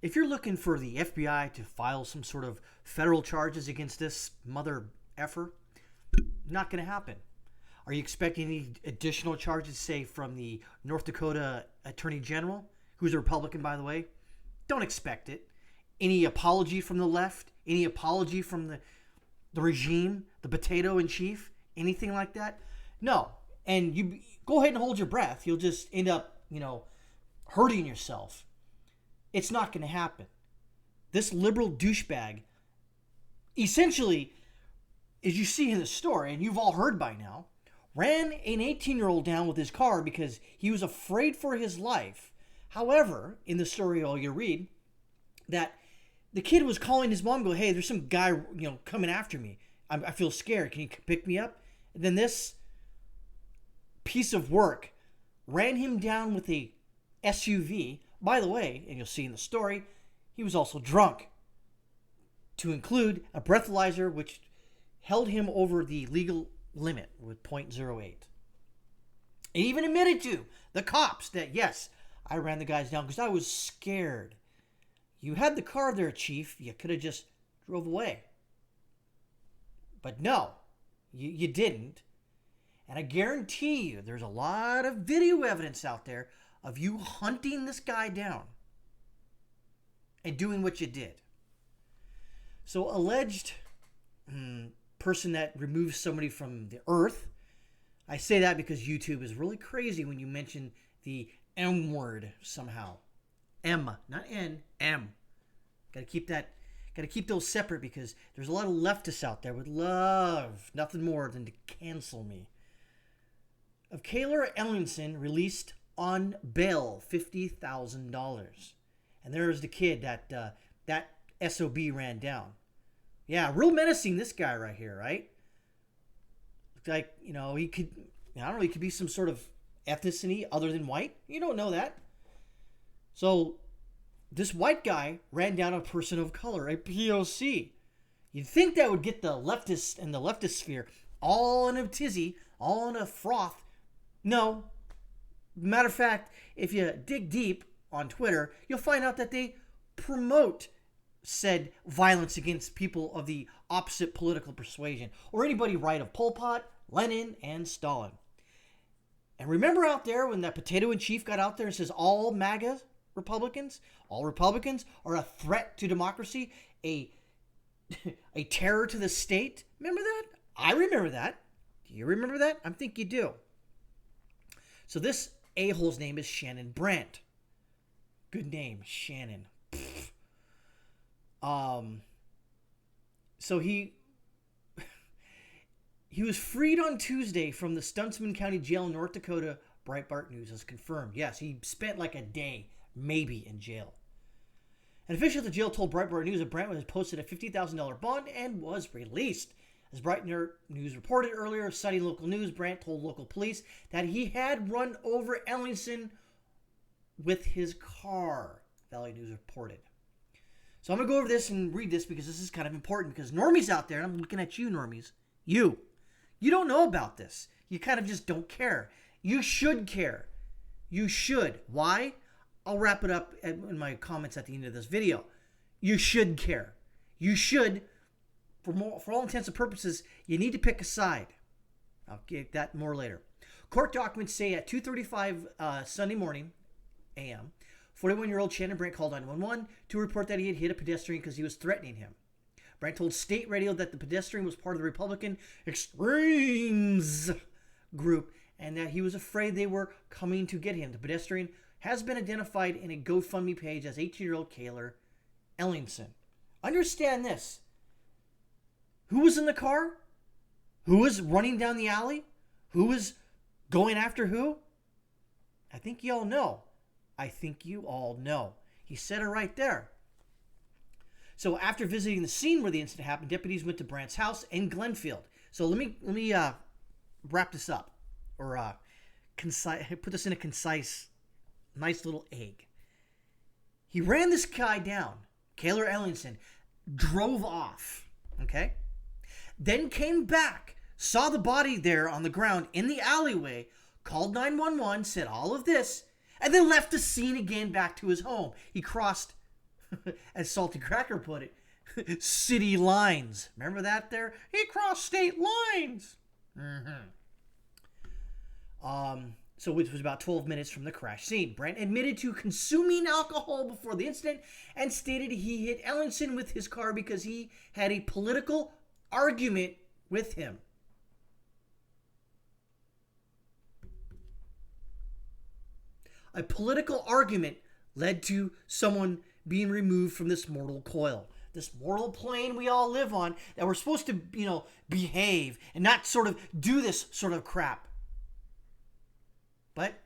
If you're looking for the FBI to file some sort of federal charges against this mother effer, not going to happen. Are you expecting any additional charges, say, from the North Dakota Attorney General, who's a Republican, by the way? Don't expect it. Any apology from the left? Any apology from the regime, the potato in chief? Anything like that? No. And you go ahead and hold your breath. You'll just end up, hurting yourself. It's not going to happen. This liberal douchebag, essentially, as you see in the story, and you've all heard by now, ran an 18-year-old down with his car because he was afraid for his life. However, in the story all you read, that the kid was calling his mom, go, hey, there's some guy, coming after me. I feel scared. Can you pick me up? And then this piece of work ran him down with a SUV. By the way, and you'll see in the story, he was also drunk, to include a breathalyzer which held him over the legal limit with .08. He even admitted to the cops that, yes, I ran the guys down because I was scared. You had the car there, Chief. You could have just drove away. But no, you didn't. And I guarantee you there's a lot of video evidence out there of you hunting this guy down and doing what you did. So alleged person that removes somebody from the earth. I say that because YouTube is really crazy when you mention the M word somehow. M, not N, M. Got to keep those separate because there's a lot of leftists out there would love nothing more than to cancel me. Of Cayler Ellingson released on bail $50,000. And there's the kid that SOB ran down. Yeah, real menacing, this guy right here, right? Looks like, he could, he could be some sort of ethnicity other than white. You don't know that. So, this white guy ran down a person of color, a POC. You'd think that would get the leftists and the leftist sphere all in a tizzy, all in a froth. No. Matter of fact, if you dig deep on Twitter, you'll find out that they promote said violence against people of the opposite political persuasion, or anybody right of Pol Pot, Lenin, and Stalin. And remember out there when that potato in chief got out there and says all MAGA Republicans, all Republicans are a threat to democracy, a terror to the state? Remember that? I remember that. Do you remember that? I think you do. So this a-hole's name is Shannon Brandt. Good name, Shannon. So he was freed on Tuesday from the Stutsman County Jail in North Dakota. Breitbart News has confirmed. Yes, he spent like a day, maybe, in jail. An official at the jail told Breitbart News that Brandt had posted a $50,000 bond and was released. As Breitbart News reported earlier, citing local news, Brandt told local police that he had run over Ellingson with his car, Valley News reported. So I'm going to go over this and read this because this is kind of important, because normies out there, and I'm looking at you, normies, you don't know about this. You kind of just don't care. You should care. You should. Why? I'll wrap it up in my comments at the end of this video. You should care. You should, for all intents and purposes, you need to pick a side. I'll get that more later. Court documents say at 2:35 Sunday morning, a.m., 41-year-old Shannon Brandt called 911 to report that he had hit a pedestrian because he was threatening him. Brandt told state radio that the pedestrian was part of the Republican Extremes group and that he was afraid they were coming to get him. The pedestrian has been identified in a GoFundMe page as 18-year-old Cayler Ellingson. Understand this. Who was in the car? Who was running down the alley? Who was going after who? I think you all know. He said it right there. So after visiting the scene where the incident happened, deputies went to Brandt's house in Glenfield. So let me wrap this up, or put this in a concise, nice little egg. He ran this guy down, Cayler Ellingson, drove off, okay? Then came back, saw the body there on the ground in the alleyway, called 911, said all of this, and then left the scene again back to his home. He crossed As Salty Cracker put it, city lines. Remember that there? He crossed state lines. So it was about 12 minutes from the crash scene. Brent admitted to consuming alcohol before the incident and stated he hit Ellingson with his car because he had a political argument with him. A political argument led to someone being removed from this mortal coil. This mortal plane we all live on that we're supposed to, behave and not sort of do this sort of crap. But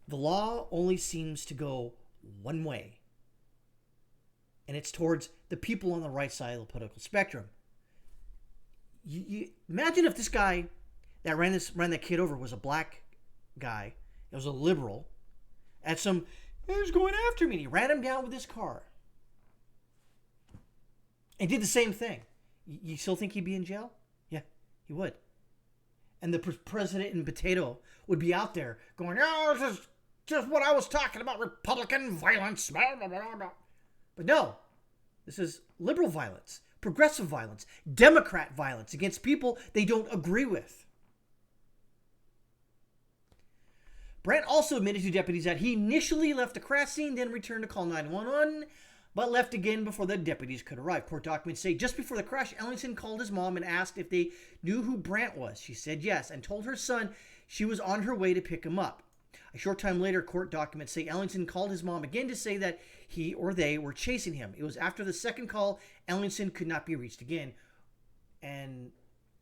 the law only seems to go one way. And it's towards the people on the right side of the political spectrum. You imagine if this guy that ran that kid over was a black guy. It was a liberal. At some, he was going after me. And he ran him down with his car. And did the same thing. You still think he'd be in jail? Yeah, he would. And the president in potato would be out there going, oh, this is just what I was talking about, Republican violence. Blah, blah, blah, blah. But no, this is liberal violence, progressive violence, Democrat violence against people they don't agree with. Brent also admitted to deputies that he initially left the crash scene, then returned to call 911, but left again before the deputies could arrive. Court documents say just before the crash, Ellingson called his mom and asked if they knew who Brent was. She said yes and told her son she was on her way to pick him up. A short time later, court documents say Ellingson called his mom again to say that he or they were chasing him. It was after the second call, Ellingson could not be reached again, and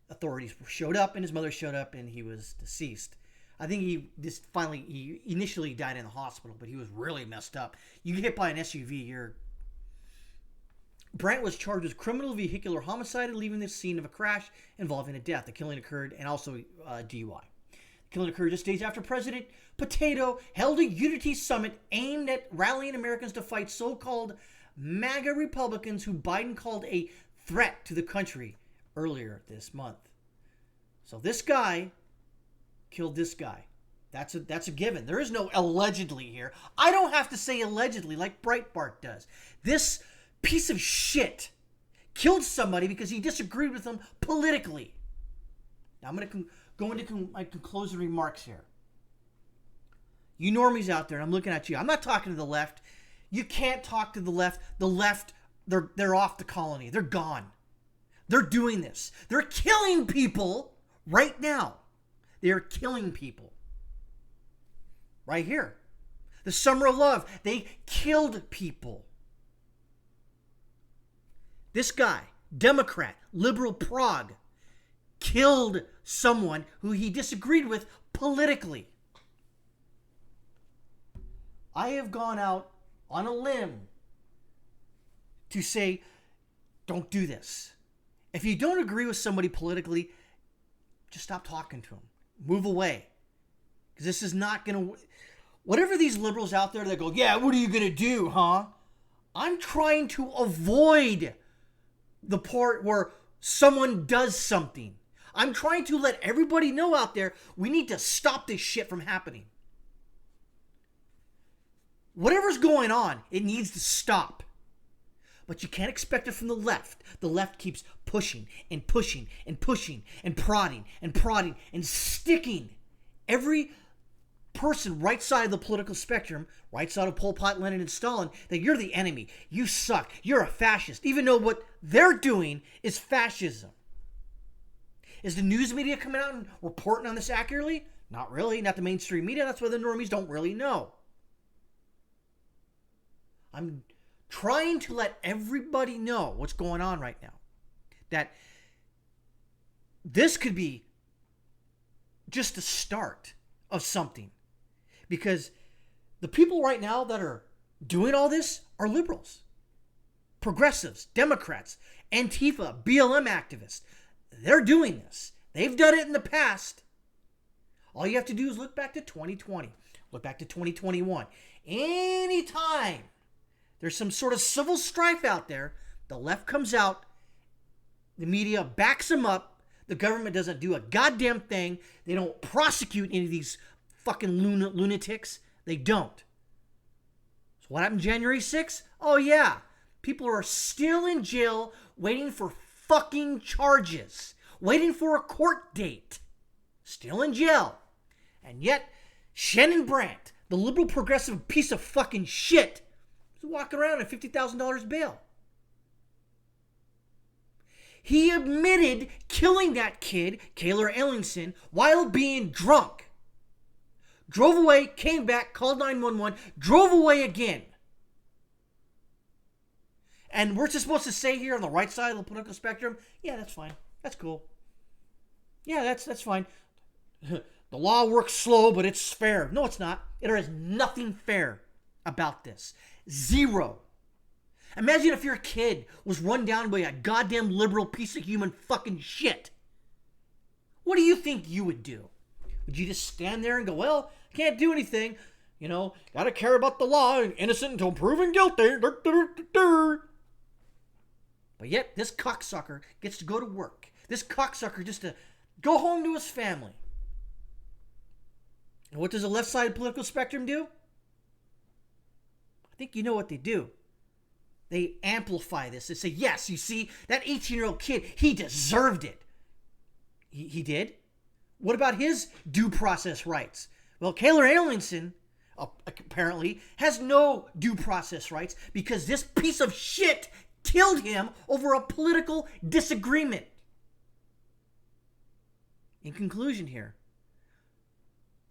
authorities showed up, and his mother showed up, and he was deceased. I think he initially died in the hospital, but he was really messed up. You get hit by an SUV, Brent was charged with criminal vehicular homicide and leaving the scene of a crash involving a death. The killing occurred, and also DUI. The killing occurred just days after President Potato held a unity summit aimed at rallying Americans to fight so-called MAGA Republicans who Biden called a threat to the country earlier this month. So this guy killed this guy. That's a given. There is no allegedly here. I don't have to say allegedly like Breitbart does. This piece of shit killed somebody because he disagreed with them politically. Now I'm going to go into my closing remarks here. You normies out there, I'm looking at you. I'm not talking to the left. You can't talk to the left. The left, they're off the colony. They're gone. They're doing this. They're killing people right now. They're killing people. Right here. The Summer of Love. They killed people. This guy, Democrat, liberal Prague, killed someone who he disagreed with politically. I have gone out on a limb to say, don't do this. If you don't agree with somebody politically, just stop talking to them. Move away. Because this is not going to... Whatever these liberals out there that go, yeah, what are you going to do, huh? I'm trying to avoid the part where someone does something. I'm trying to let everybody know out there, we need to stop this shit from happening. Whatever's going on, it needs to stop. But you can't expect it from the left. The left keeps pushing and pushing and pushing and prodding and sticking every person right side of the political spectrum, right side of Pol Pot, Lenin, and Stalin, that you're the enemy. You suck. You're a fascist. Even though what they're doing is fascism. Is the news media coming out and reporting on this accurately? Not really. Not the mainstream media. That's why the normies don't really know. I'm trying to let everybody know what's going on right now. That this could be just the start of something. Because the people right now that are doing all this are liberals, progressives, Democrats, Antifa, BLM activists. They're doing this. They've done it in the past. All you have to do is look back to 2020. Look back to 2021. Anytime there's some sort of civil strife out there, the left comes out, the media backs them up, the government doesn't do a goddamn thing, they don't prosecute any of these fucking lunatics, they don't. What happened January 6th? Oh, yeah. People are still in jail waiting for fucking charges, waiting for a court date. Still in jail. And yet, Shannon Brandt, the liberal progressive piece of fucking shit, is walking around at $50,000 bail. He admitted killing that kid, Cayler Ellingson, while being drunk. Drove away, came back, called 911, drove away again. And we're just supposed to say here on the right side of the political spectrum, yeah, that's fine. That's cool. Yeah, that's fine. The law works slow, but it's fair. No, it's not. There is nothing fair about this. Zero. Imagine if your kid was run down by a goddamn liberal piece of human fucking shit. What do you think you would do? Would you just stand there and go, well, I can't do anything. You know, gotta care about the law and innocent until proven guilty. But yet, this cocksucker gets to go to work. This cocksucker just to go home to his family. And what does the left side political spectrum do? I think you know what they do. They amplify this. They say, yes, you see, that 18-year-old kid, he deserved it. He did? What about his due process rights? Well, Cayler Ellingson apparently has no due process rights because this piece of shit killed him over a political disagreement. In conclusion here,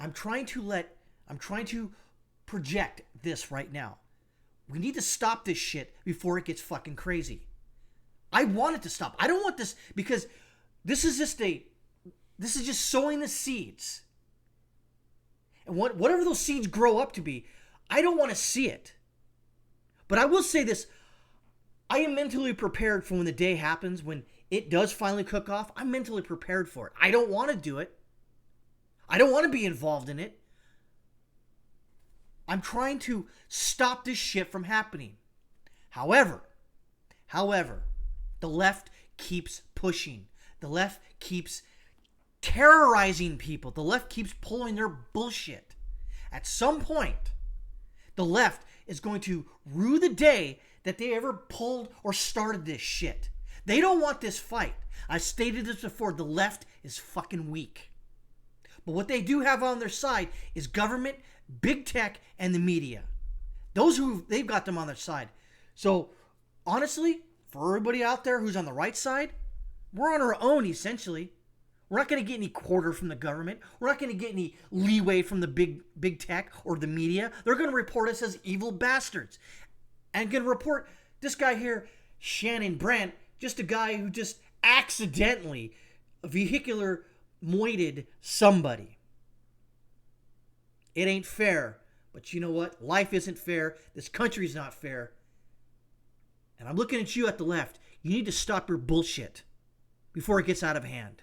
I'm trying to project this right now. We need to stop this shit before it gets fucking crazy. I want it to stop. I don't want this because this is just sowing the seeds. And whatever those seeds grow up to be, I don't want to see it. But I will say this. I am mentally prepared for when the day happens, when it does finally cook off. I'm mentally prepared for it. I don't want to do it. I don't want to be involved in it. I'm trying to stop this shit from happening. However, the left keeps pushing. The left keeps terrorizing people. The left keeps pulling their bullshit. At some point, the left is going to rue the day that they ever pulled or started this shit. They don't want this fight. I've stated this before. The left is fucking weak. But what they do have on their side is government, big tech, and the media. They've got them on their side. So, honestly, for everybody out there who's on the right side, we're on our own, essentially. We're not going to get any quarter from the government. We're not going to get any leeway from the big tech or the media. They're going to report us as evil bastards. And going to report this guy here, Shannon Brandt, just a guy who just accidentally vehicular moited somebody. It ain't fair. But you know what? Life isn't fair. This country's not fair. And I'm looking at you at the left. You need to stop your bullshit before it gets out of hand.